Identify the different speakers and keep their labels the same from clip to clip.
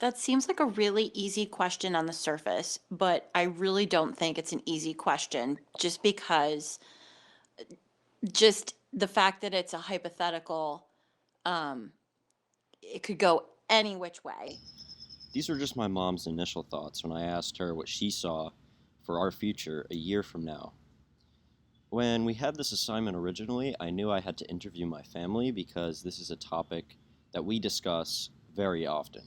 Speaker 1: That seems like a really easy question on the surface, but I really don't think it's an easy question just because just the fact that it's a hypothetical, um, it could go any which way.
Speaker 2: These were just my mom's initial thoughts when I asked her what she saw for our future a year from now. When we had this assignment originally, I knew I had to interview my family because this is a topic that we discuss very often.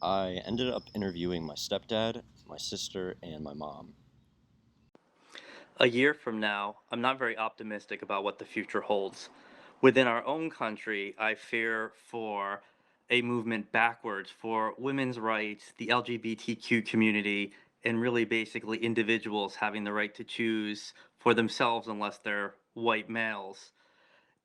Speaker 2: I ended up interviewing my stepdad, my sister, and my mom.
Speaker 3: A year from now, I'm not very optimistic about what the future holds. Within our own country, I fear for a movement backwards for women's rights, the LGBTQ community, and really basically individuals having the right to choose for themselves unless they're white males.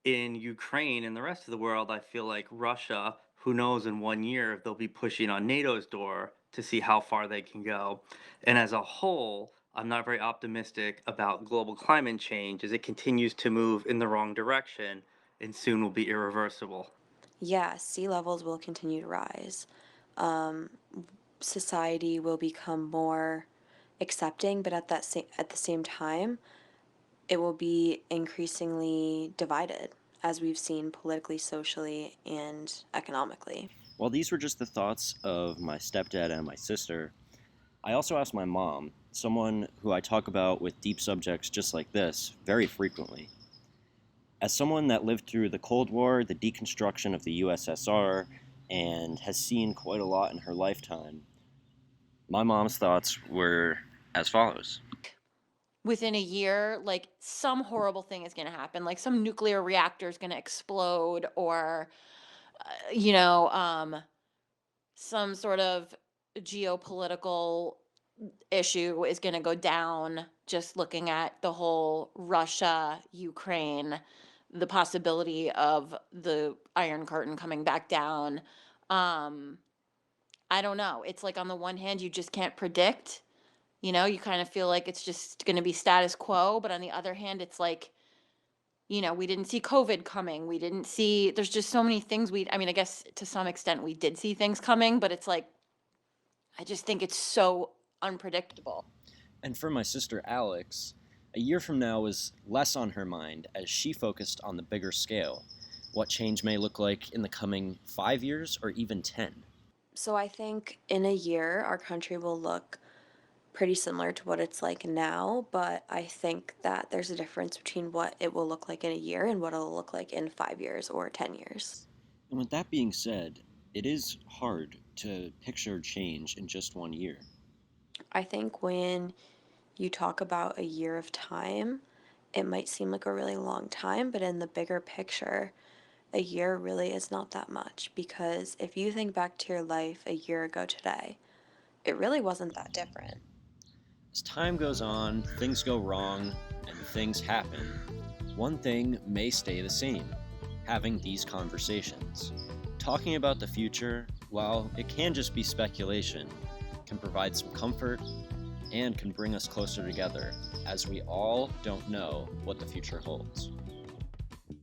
Speaker 3: In Ukraine and the rest of the world, I feel like Russia, who knows in 1 year if they'll be pushing on NATO's door to see how far they can go. And as a whole, I'm not very optimistic about global climate change as it continues to move in the wrong direction and soon will be irreversible.
Speaker 4: Yeah, sea levels will continue to rise. Um, Society will become more accepting, but at the same time, it will be increasingly divided, as we've seen politically, socially, and economically.
Speaker 2: While these were just the thoughts of my stepdad and my sister, I also asked my mom, someone who I talk about with deep subjects just like this very frequently. As someone that lived through the Cold War, the deconstruction of the USSR, and has seen quite a lot in her lifetime, my mom's thoughts were as follows.
Speaker 1: Within a year, like some horrible thing is going to happen, like some nuclear reactor is going to explode, or, you know, some sort of geopolitical issue is going to go down. Just looking at the whole Russia, Ukraine, the possibility of the Iron Curtain coming back down. Um, I don't know. It's like on the one hand, you just can't predict. You kind of feel like it's just going to be status quo. But on the other hand, it's like, we didn't see COVID coming. We didn't see, there's just so many things I mean, I guess to some extent we did see things coming, but it's like, I just think it's so unpredictable.
Speaker 2: And for my sister Alex, a year from now was less on her mind as she focused on the bigger scale, what change may look like in the coming 5 years or even 10.
Speaker 4: So I think in a year, our country will look pretty similar to what it's like now, but I think that there's a difference between what it will look like in a year and what it'll look like in 5 years or 10 years.
Speaker 2: And with that being said, it is hard to picture change in just 1 year.
Speaker 4: I think when you talk about a year of time, it might seem like a really long time, but in the bigger picture, a year really is not that much because if you think back to your life a year ago today, it really wasn't that different.
Speaker 2: As time goes on, things go wrong, and things happen. One thing may stay the same: having these conversations. Talking about the future, while it can just be speculation, can provide some comfort and can bring us closer together, as we all don't know what the future holds.